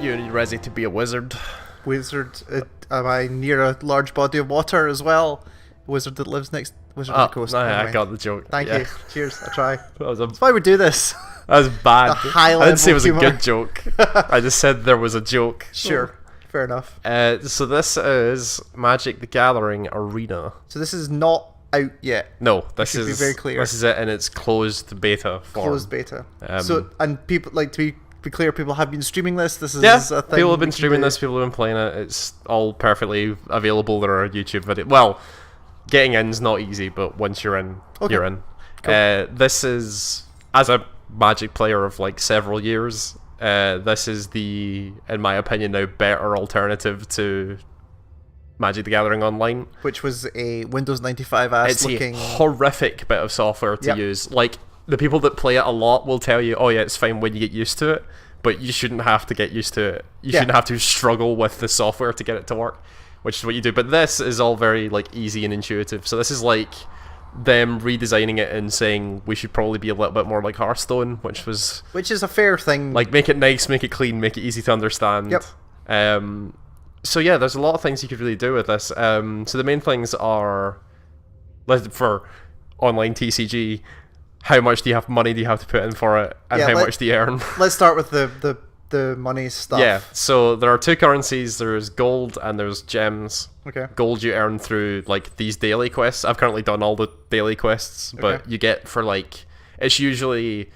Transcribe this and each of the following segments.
You ready to be a wizard? Wizard, am I near a large body of water as well? A wizard that lives next wizard of the coast. No, Never I mind. got the joke. Thank you. Cheers. I try. That's That's why we do this. bad. The high I didn't say it was level a good joke. I just said there was a joke. Sure. Fair enough. So this is Magic the Gathering Arena. So this is not out yet. No, this should is be very clear. This is it in its closed beta form. Closed beta. And people, like, to be clear, people have been streaming this. This is a thing. People have been streaming this. People have been playing it. It's all perfectly available. There are YouTube videos. Well, getting in's not easy, but once you're in, you're in. Cool. This is, as a Magic player of like several years, this is the, in my opinion now, better alternative to Magic the Gathering Online. Which was a Windows 95 ass looking... It's a horrific bit of software to use. Like, the people that play it a lot will tell you, oh yeah, it's fine when you get used to it, but you shouldn't have to get used to it. You shouldn't have to struggle with the software to get it to work, which is what you do. But this is all very like easy and intuitive. So this is like them redesigning it and saying we should probably be a little bit more like Hearthstone, which is a fair thing. Like, make it nice, make it clean, make it easy to understand. Yep. So yeah, there's a lot of things you could really do with this. So the main things are, for online TCG, how much money do you have to put in for it, and how much do you earn? Let's start with the money stuff. Yeah, so there are two currencies. There's gold and there's gems. Okay. Gold you earn through like these daily quests. I've currently done all the daily quests, but you get for like, it's usually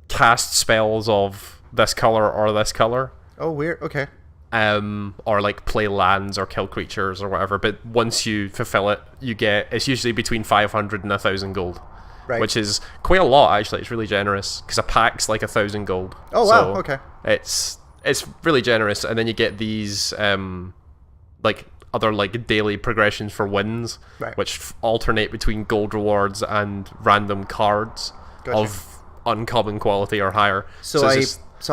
cast spells of this color or this color. Oh, weird. Okay. Or like play lands or kill creatures or whatever. But once you fulfill it, it's usually between 500 and 1,000 gold. Right. Which is quite a lot, actually. It's really generous because a pack's like 1,000 gold. Oh wow! So okay. It's really generous, and then you get these like other like daily progressions for wins, which alternate between gold rewards and random cards of uncommon quality or higher. So a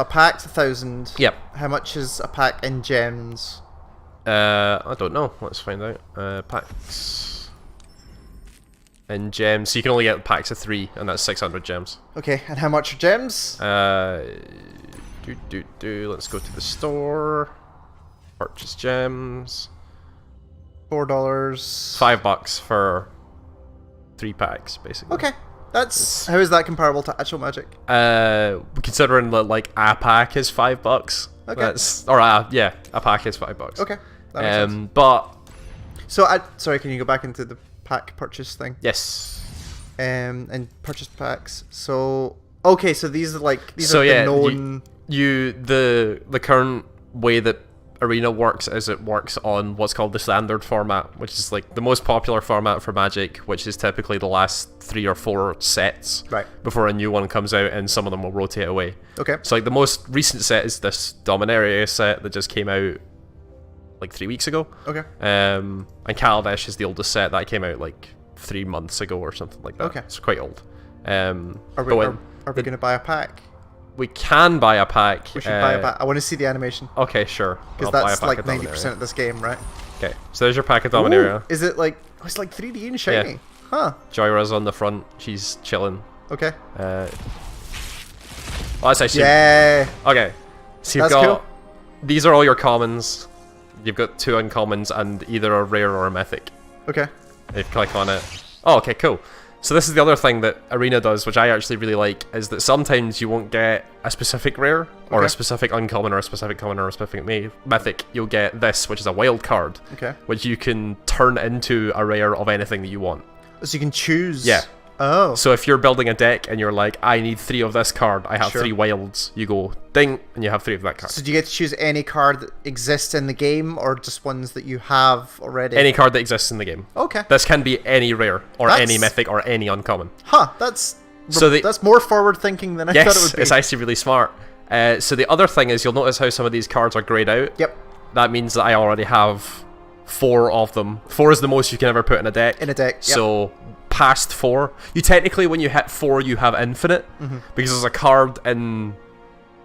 pack's 1,000. Yep. How much is a pack in gems? I don't know. Let's find out. Packs. And gems, so you can only get packs of 3, and that's 600 gems. Okay, and how much are gems? Let's go to the store. Purchase gems. $4. $5 for 3 packs, basically. Okay, how is that comparable to actual Magic? Considering that like a pack is $5. Okay. A pack is $5. Okay, that makes sense. But sorry, can you go back into the pack purchase thing? Yes. And purchase packs. So okay, so these are the known. The current way that Arena works is it works on what's called the standard format, which is like the most popular format for Magic, which is typically the last 3 or 4 sets before a new one comes out, and some of them will rotate away. Okay. So like the most recent set is this Dominaria set that just came out like 3 weeks ago. Okay. And Kaladesh is the oldest set that came out like 3 months ago or something like that. Okay. It's quite old. Are we going to buy a pack? We can buy a pack. We should buy a pack. I want to see the animation. Okay, sure. Because that's like 90% of this game, right? Okay, so there's your pack of Dominaria. Is it like... Oh, it's like 3D and shiny. Yeah. Huh. Joyra's on the front. She's chilling. Okay. That's actually... Yeah. Okay. So you've got... Cool. These are all your commons. You've got 2 uncommons and either a rare or a mythic. Okay. If you click on it... Oh, okay, cool. So this is the other thing that Arena does, which I actually really like, is that sometimes you won't get a specific rare, or a specific uncommon, or a specific common, or a specific mythic. You'll get this, which is a wild card, which you can turn into a rare of anything that you want. So you can choose? Yeah. Oh. So if you're building a deck and you're like, I need 3 of this card, I have 3 wilds, you go ding, and you have 3 of that card. So do you get to choose any card that exists in the game, or just ones that you have already? Any card that exists in the game. Okay. This can be any rare, or any mythic, or any uncommon. Huh, that's more forward thinking than I thought it would be. It's actually really smart. So the other thing is, you'll notice how some of these cards are grayed out. Yep. That means that I already have 4 of them. 4 is the most you can ever put in a deck. In a deck, yep. So past 4, you technically, when you hit 4, you have infinite, because there's a card in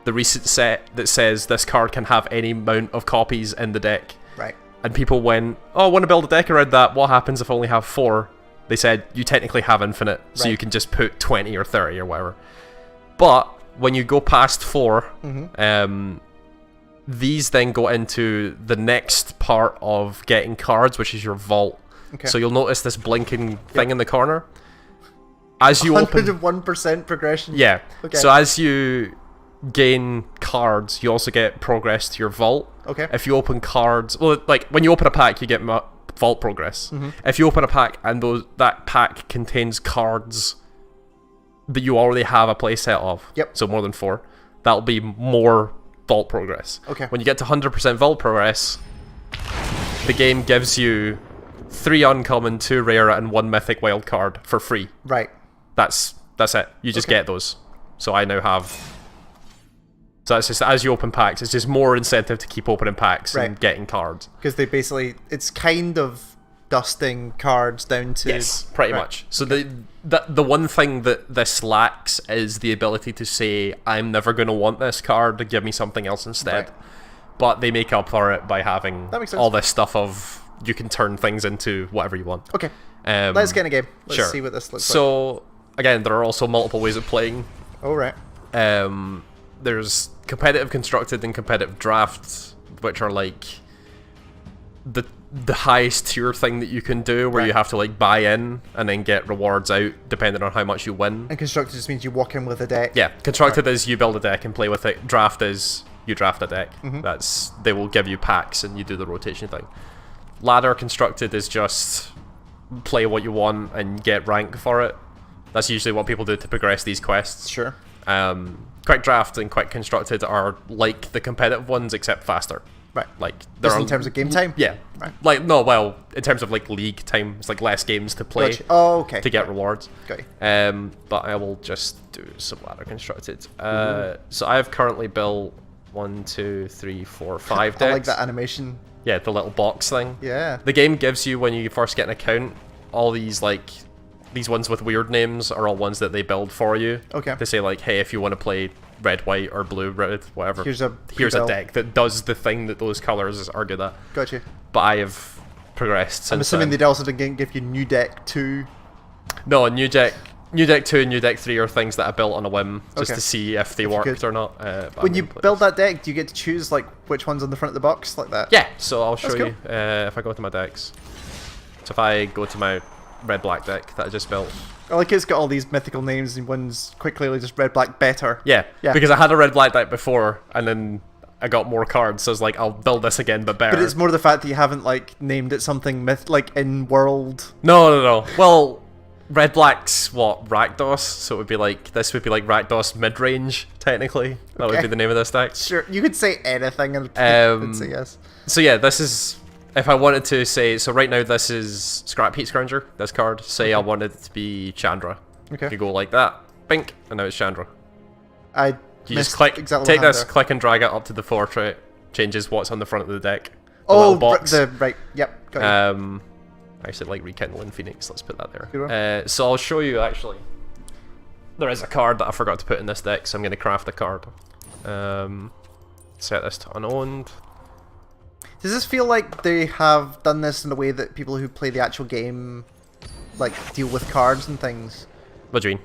the recent set that says this card can have any amount of copies in the deck. Right. And people went, oh, I want to build a deck around that. What happens if I only have 4? They said, you technically have infinite, so you can just put 20 or 30 or whatever. But when you go past 4, these then go into the next part of getting cards, which is your vault. Okay. So you'll notice this blinking thing in the corner. As you open 101% progression. Yeah. Okay. So as you gain cards, you also get progress to your vault. Okay. If you open cards, well, like when you open a pack, you get vault progress. If you open a pack and that pack contains cards that you already have a playset of, so more than 4, that'll be more vault progress. Okay. When you get to 100% vault progress, the game gives you 3 uncommon, 2 rare, and 1 mythic wild card for free. Right. That's it. You just get those. So I now have. So that's just as you open packs, it's just more incentive to keep opening packs and getting cards. Because they basically, it's kind of dusting cards down to. Yes, pretty much. So the one thing that this lacks is the ability to say, I'm never going to want this card, to give me something else instead. But they make up for it by having all this stuff of you can turn things into whatever you want. Okay. Let's get in a game. Let's see what this looks like. So again, there are also multiple ways of playing. Oh, right. There's competitive constructed and competitive drafts, which are like the highest tier thing that you can do, where you have to like buy in and then get rewards out depending on how much you win. And constructed just means you walk in with a deck. Yeah, constructed is you build a deck and play with it. Draft is you draft a deck. They will give you packs and you do the rotation thing. Ladder constructed is just play what you want and get rank for it. That's usually what people do to progress these quests. Sure. Quick draft and quick constructed are like the competitive ones, except faster. Right. Like just in terms of game time? Yeah. Right. Like no, well, in terms of like league time, it's like less games to play. Gotcha. Oh, okay. To get rewards. Got you. But I will just do some ladder constructed. So I have currently built 1, 2, 3, 4, 5 decks. I like that animation. Yeah, the little box thing. Yeah. The game gives you, when you first get an account, all these like these ones with weird names are all ones that they build for you. Okay. To say like, hey, if you want to play red, white, or blue, red, whatever. Here's a deck that does the thing that those colors are good at. Gotcha. But I have progressed since I'm assuming then. they'd also didn't give you new deck 2. No, new deck 2 and new deck 3 are things that I built on a whim just to see if they worked or not. When you build that deck, do you get to choose like which one's on the front of the box like that? Yeah, so I'll show you if I go to my decks. So if I go to my red-black deck that I just built. I like it's got all these mythical names and one's quite clearly just red, black, better. Yeah, because I had a red-black deck before and then I got more cards, so I was like, I'll build this again but better. But it's more the fact that you haven't like named it something like in world. No. Well, red-black's what, Rakdos? So it would be like, this would be like Rakdos mid-range, technically. That would be the name of this deck. Sure, you could say anything and I'd say yes. So yeah, this is, if I wanted to say, so right now this is Scrap Heat Scrounger, this card. Say I wanted it to be Chandra. Okay. You go like that, bink, and now it's Chandra. You just click, exactly take this, click and drag it up to the portrait, changes what's on the front of the deck. Box. Yep, got you. I actually like Rekindling Phoenix, let's put that there. So I'll show you actually. There is a card that I forgot to put in this deck, so I'm going to craft a card. Set this to unowned. Does this feel like they have done this in the way that people who play the actual game like deal with cards and things? What do you mean?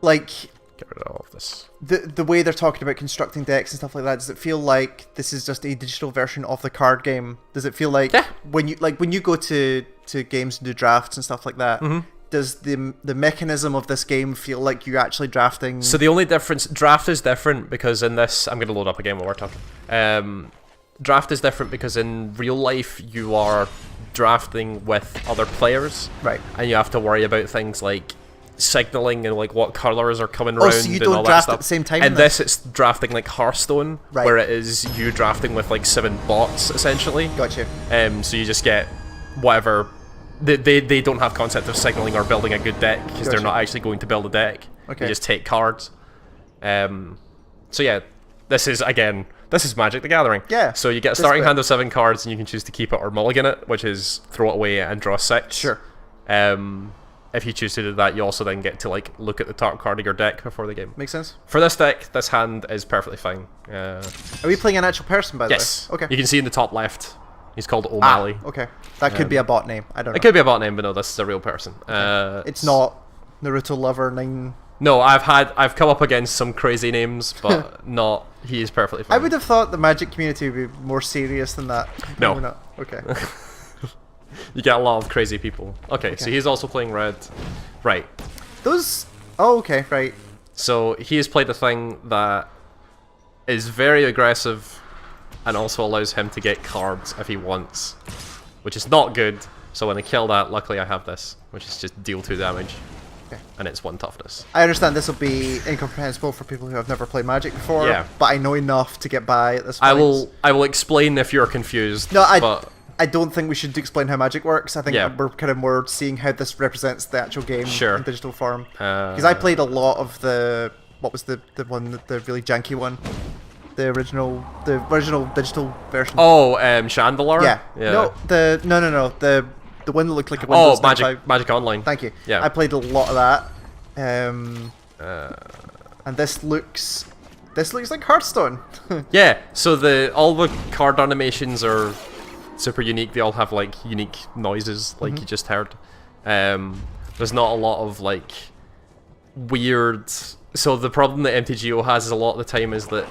Like, get rid of all of this. The way they're talking about constructing decks and stuff like that, does it feel like this is just a digital version of the card game? Does it feel like when you go to games and do drafts and stuff like that, does the mechanism of this game feel like you're actually drafting? So the only difference, draft is different because in this, I'm going to load up again while we're talking. Draft is different because in real life you are drafting with other players, right? And you have to worry about things like signaling and like what colors are coming around. So you and don't all draft that stuff. at the same time. And this, it's drafting like Hearthstone, right, where it is you drafting with like 7 bots essentially. Gotcha. So you just get whatever. They don't have concept of signaling or building a good deck because they're not actually going to build a deck. Okay. They just take cards. So yeah, this is Magic the Gathering. Yeah. So you get a starting hand of 7 cards and you can choose to keep it or mulligan it, which is throw it away and draw 6. Sure. If you choose to do that, you also then get to like look at the top card of your deck before the game. Makes sense. For this deck, this hand is perfectly fine. Are we playing an actual person, by the way? Yes. Okay. You can see in the top left, he's called O'Malley. Okay. That could be a bot name. I don't know. It could be a bot name, but no, this is a real person. Okay. It's not Naruto Lover 9. No, I've come up against some crazy names, but not. He is perfectly fine. I would have thought the Magic community would be more serious than that. No. Maybe not. Okay. You get a lot of crazy people. Okay, so he's also playing red. Right. Those... Oh, okay, right. So he has played a thing that is very aggressive and also allows him to get cards if he wants, which is not good. So when I kill that, luckily I have this, which is just deal 2 damage. Okay. And it's 1 toughness. I understand this will be incomprehensible for people who have never played Magic before, Yeah. but I know enough to get by at this point. I will explain if you're confused. No, but I don't think we should explain how Magic works. I think we're kind of more seeing how this represents the actual game in digital form. Because I played a lot of the... What was the one, the really janky one? The original digital version. Oh, Chandelier? Yeah. No, the one that looked like a Windows 95. Magic Online. Thank you. Yeah. I played a lot of that. And this looks like Hearthstone. Yeah, so all the card animations are super unique. They all have like unique noises, like you just heard. There's not a lot of like weird. So the problem that MTGO has is a lot of the time is that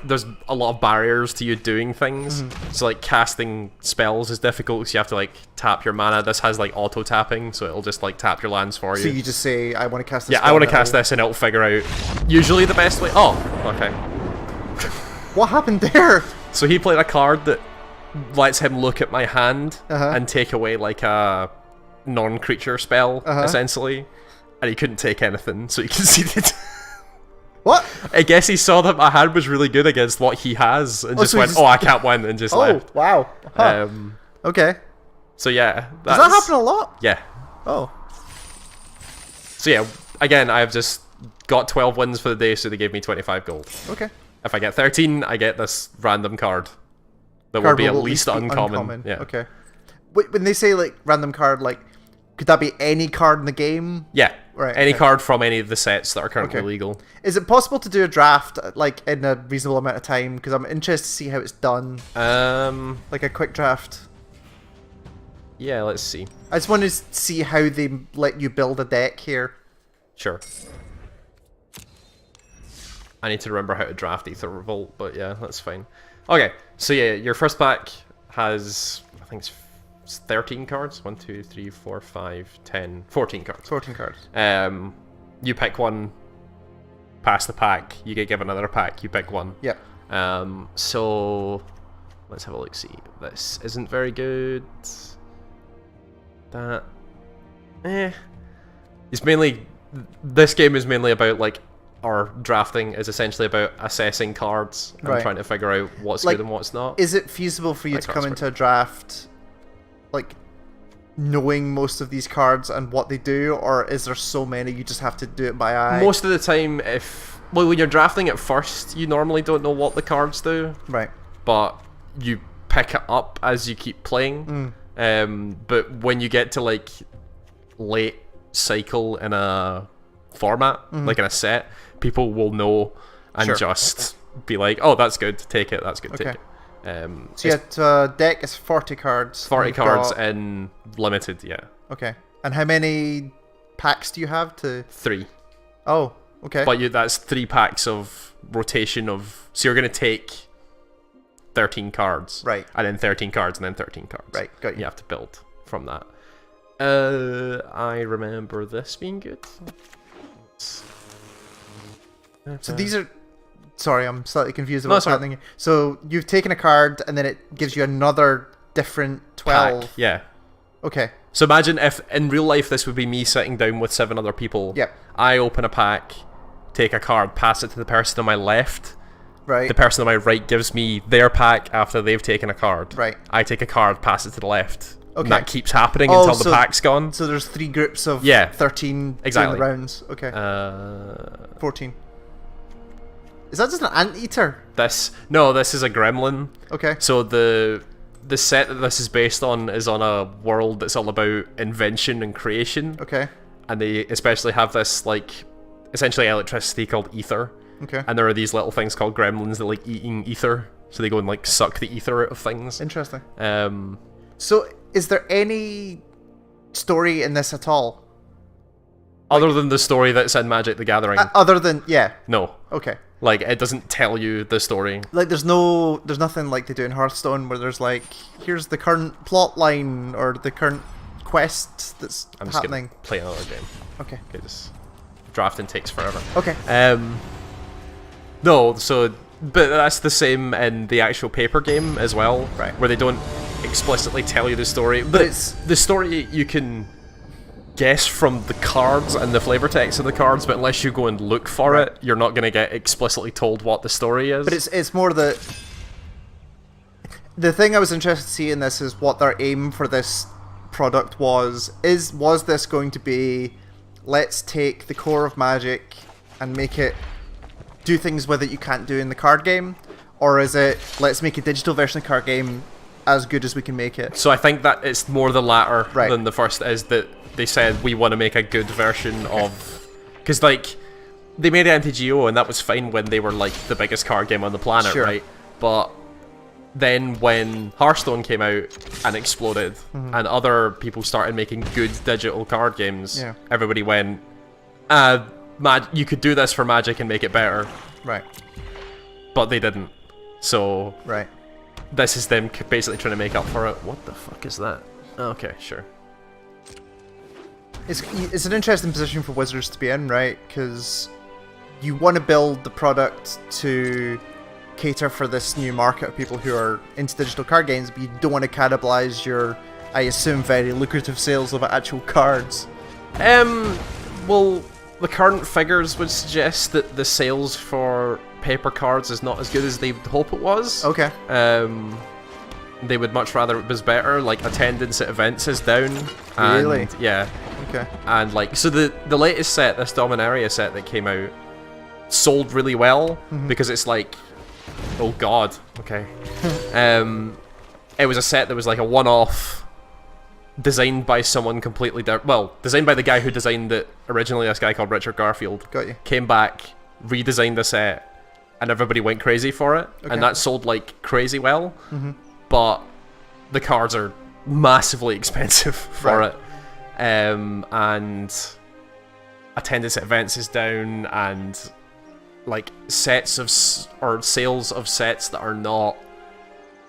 there's a lot of barriers to you doing things. So like casting spells is difficult, so you have to like tap your mana. This has like auto tapping, so it'll just like tap your lands for you. So you just say, I want to cast this. Yeah, I want to cast this, and it'll figure out usually the best way. Oh, okay. What happened there? So he played a card that lets him look at my hand and take away like a non-creature spell, essentially. And he couldn't take anything, so he conceded. What? I guess he saw that my hand was really good against what he has, and just went, "Oh, I can't win," and just left. Oh, wow. Huh. Okay. So yeah, does that happen a lot? Yeah. Oh. So yeah, again, I've just got 12 wins for the day, so they gave me 25 gold. Okay. If I get 13, I get this random card that will be at least uncommon. Yeah. Okay. When they say like random card, like could that be any card in the game? Yeah. Right. Any card from any of the sets that are currently legal. Is it possible to do a draft like in a reasonable amount of time? Because I'm interested to see how it's done. Like a quick draft. Yeah, let's see. I just want to see how they let you build a deck here. Sure. I need to remember how to draft Aether Revolt, but yeah, that's fine. Okay, so yeah, your first pack has, I think it's 13 cards. 1, 2, 3, 4, 5, 10, 14 cards. 14 cards. You pick one, pass the pack, you get given another pack, you pick one. Yep. So, let's have a look, see. This isn't very good. That, it's mainly, this game is mainly about like, or drafting is essentially about assessing cards and trying to figure out what's good and what's not. Is it feasible for you to come into a draft like knowing most of these cards and what they do, or is there so many you just have to do it by eye? Most of the time, when you're drafting at first, you normally don't know what the cards do. Right. But you pick it up as you keep playing. But when you get to like late cycle in a format, like in a set, people will know and just be like, oh, that's good, take it, that's good, take it. So yeah, deck is 40 cards. 40 cards in limited, yeah. Okay. And how many packs do you have to... 3. Oh, okay. But that's 3 packs of rotation of... So you're going to take 13 cards. Right. And then 13 cards and then 13 cards. Right, got you. You have to build from that. I remember this being good. So these are... Sorry, I'm slightly confused about what's happening. So you've taken a card and then it gives you another different 12. Pack, yeah. Okay. So imagine if in real life this would be me sitting down with 7 other people. Yep. I open a pack, take a card, pass it to the person on my left. Right. The person on my right gives me their pack after they've taken a card. Right. I take a card, pass it to the left. Okay. And that keeps happening until the pack's gone. So there's 3 groups of 13 rounds. Okay. 14. Is that just an anteater? No, this is a gremlin. Okay. So the set that this is based on is on a world that's all about invention and creation. Okay. And they especially have this like essentially electricity called ether. Okay. And there are these little things called gremlins that like eating ether. So they go and like suck the ether out of things. Interesting. So is there any story in this at all? Other than the story that's in Magic the Gathering. Other than No. Okay. Like, it doesn't tell you the story. Like, there's nothing like they do in Hearthstone where there's like, here's the current plot line or the current quest that's I'm just happening. gonna play another game. Okay. Because drafting takes forever. Okay. No, so... But that's the same in the actual paper game as well. Right. Where they don't explicitly tell you the story. But it's... The story you can guess from the cards and the flavor text of the cards, but unless you go and look for it, you're not going to get explicitly told what the story is. But it's more the thing I was interested to see in this is what their aim for this product was. Was this going to be, let's take the core of Magic and make it do things with it you can't do in the card game, or is it, let's make a digital version of the card game as good as we can make it? So I think that it's more the latter Right. than the first, is that they said we want to make a good version of... Because, like, they made MTGO and that was fine when they were, like, the biggest card game on the planet, Sure. right? But then when Hearthstone came out and exploded, and other people started making good digital card games, everybody went, you could do this for Magic and make it better. Right. But they didn't. So... Right. This is them basically trying to make up for it. What the fuck is that? Okay, sure. It's an interesting position for Wizards to be in, right? Because you want to build the product to cater for this new market of people who are into digital card games, but you don't want to cannibalize your, I assume, very lucrative sales of actual cards. Well, the current figures would suggest that the sales for paper cards is not as good as they would hope it was. Okay. They would much rather it was better. Like, attendance at events is down. And, Really? Yeah. Okay. And, like, so the latest set, this Dominaria set that came out, sold really well because it's like, oh god, okay. It was a set that was like a one-off, designed by someone completely different. Well, designed by the guy who designed it originally, this guy called Richard Garfield. Got you. Came back, redesigned the set, and everybody went crazy for it. Okay. And that sold like crazy well. But the cards are massively expensive for Right. it. And attendance at events is down, and like sets of or sales of sets that are not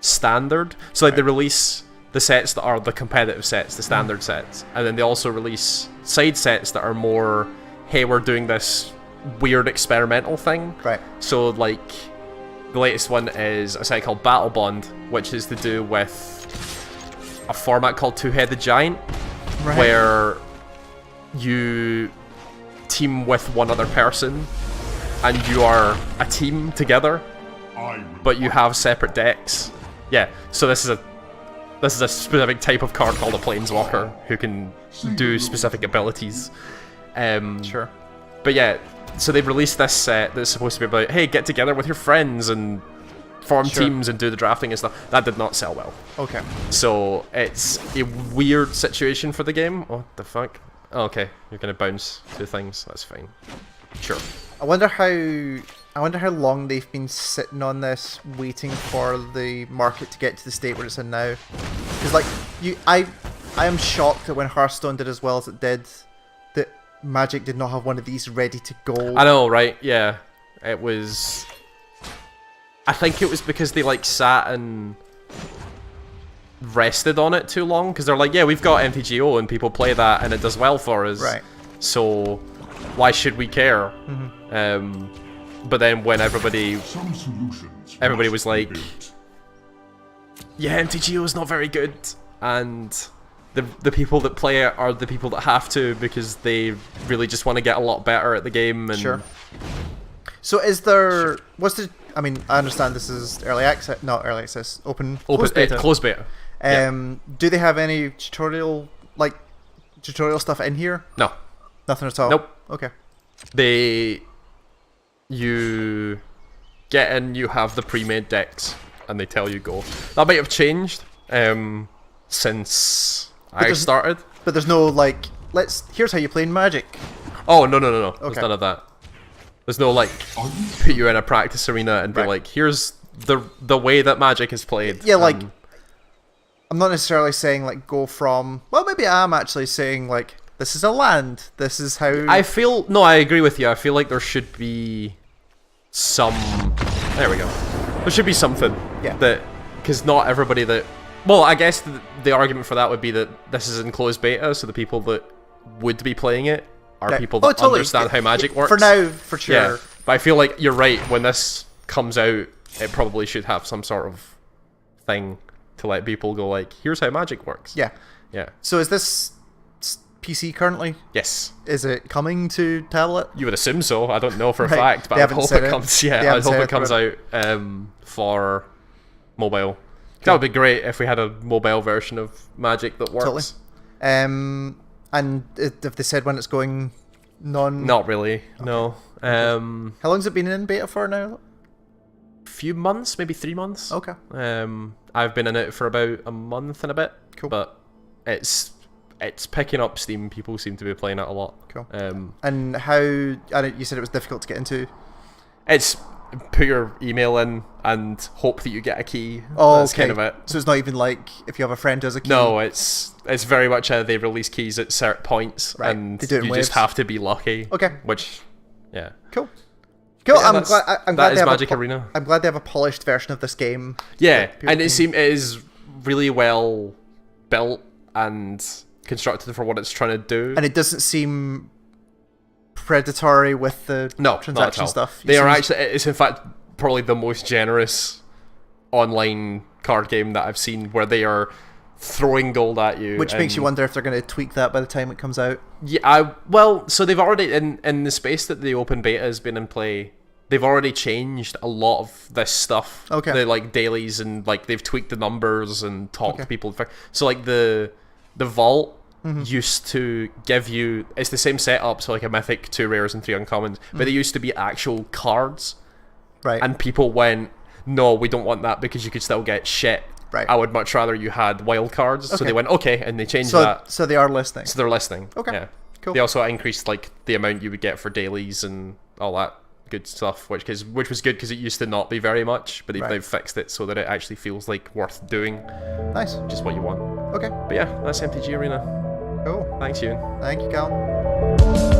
standard. So like they release the sets that are the competitive sets, the standard sets, and then they also release side sets that are more, hey, we're doing this weird experimental thing. Right. So like the latest one is a set called Battle Bond, which is to do with a format called Two-Headed Giant, Right. where you team with one other person and you are a team together, but you have separate decks. Yeah, so this is a specific type of card called a Planeswalker who can do specific abilities. Sure. But yeah, so they've released this set that's supposed to be about, hey, get together with your friends and form teams and do the drafting and stuff. That did not sell well. Okay. So it's a weird situation for the game. What the fuck? Oh, okay, you're gonna bounce two things. That's fine. Sure. I wonder how long they've been sitting on this, waiting for the market to get to the state where it's in now. Because like I am shocked that when Hearthstone did as well as it did, that Magic did not have one of these ready to go. I know, right? Yeah, it was. I think it was because they like sat and rested on it too long, because they're like, yeah, we've got MTGO and people play that and it does well for us. Right. So why should we care? But then when everybody was like, yeah, MTGO is not very good, and the people that play it are the people that have to, because they really just want to get a lot better at the game. And Sure. So is there... What's the... I mean, I understand this is early access... Not early access. Closed beta. Closed beta. Do they have any tutorial stuff in here? No. Nothing at all? Nope. Okay. You get in, you have the pre-made decks, and they tell you go. That might have changed since I started. But there's no, like, here's how you play Magic. Oh, no. There's Okay. none of that. There's no, like, put you in a practice arena and be like, here's the way that Magic is played. Yeah, like, I'm not necessarily saying, like, go from... Well, maybe I am actually saying, like, this is a land. This is how... No, I agree with you. I feel like there should be some... There we go. There should be something. Yeah. Because not everybody that... Well, I guess the argument for that would be that this is in closed beta, so the people that would be playing it are people that totally understand how magic works. For now, for sure. Yeah. But I feel like you're right. When this comes out, it probably should have some sort of thing to let people go like, here's how magic works. Yeah. Yeah. So is this PC currently? Yes. Is it coming to tablet? You would assume so. I don't know for a Right. fact, but I hope it comes. Yeah, I hope it comes out for mobile. That would be great if we had a mobile version of Magic that works. Totally. And have they said when it's going non? Not really. Okay. No. How long's it been in beta for now? Few months, maybe 3 months. Okay. I've been in it for about a month and a bit. Cool. But it's picking up steam. People seem to be playing it a lot. Cool. And how? You said it was difficult to get into. It's put your email in and hope that you get a key. Oh, That's okay. kind of it. So it's not even like if you have a friend who has a key. No, it's very much they release keys at certain points, right. And they do it in you waves. just have to be lucky. Okay. Which, yeah. Cool. Cool. Yeah, I'm glad that is Magic Arena. I'm glad they have a polished version of this game. Yeah, and it is really well built and constructed for what it's trying to do. And it doesn't seem predatory with the transaction stuff. They are actually. It's in fact probably the most generous online card game that I've seen, where they are throwing gold at you, which makes you wonder if they're going to tweak that by the time it comes out. Yeah, so they've already in the space that the open beta has been in play. They've already changed a lot of this stuff. Okay. The like dailies and like they've tweaked the numbers and talked to people. So like the vault used to give you, it's the same setup, so like a mythic, 2 rares and 3 uncommons, but they used to be actual cards. Right. And people went, no, we don't want that because you could still get shit. Right. I would much rather you had wild cards. Okay. So they went, okay, and they changed that. So they are listening. So they're listening. Okay. Yeah. Cool. They also increased like the amount you would get for dailies and all that good stuff, which was good because it used to not be very much, but they've fixed it so that it actually feels like worth doing. Nice. Which is what you want. Okay. But yeah, that's MTG Arena. Cool. Thanks, Ewan. Thank you, Calum.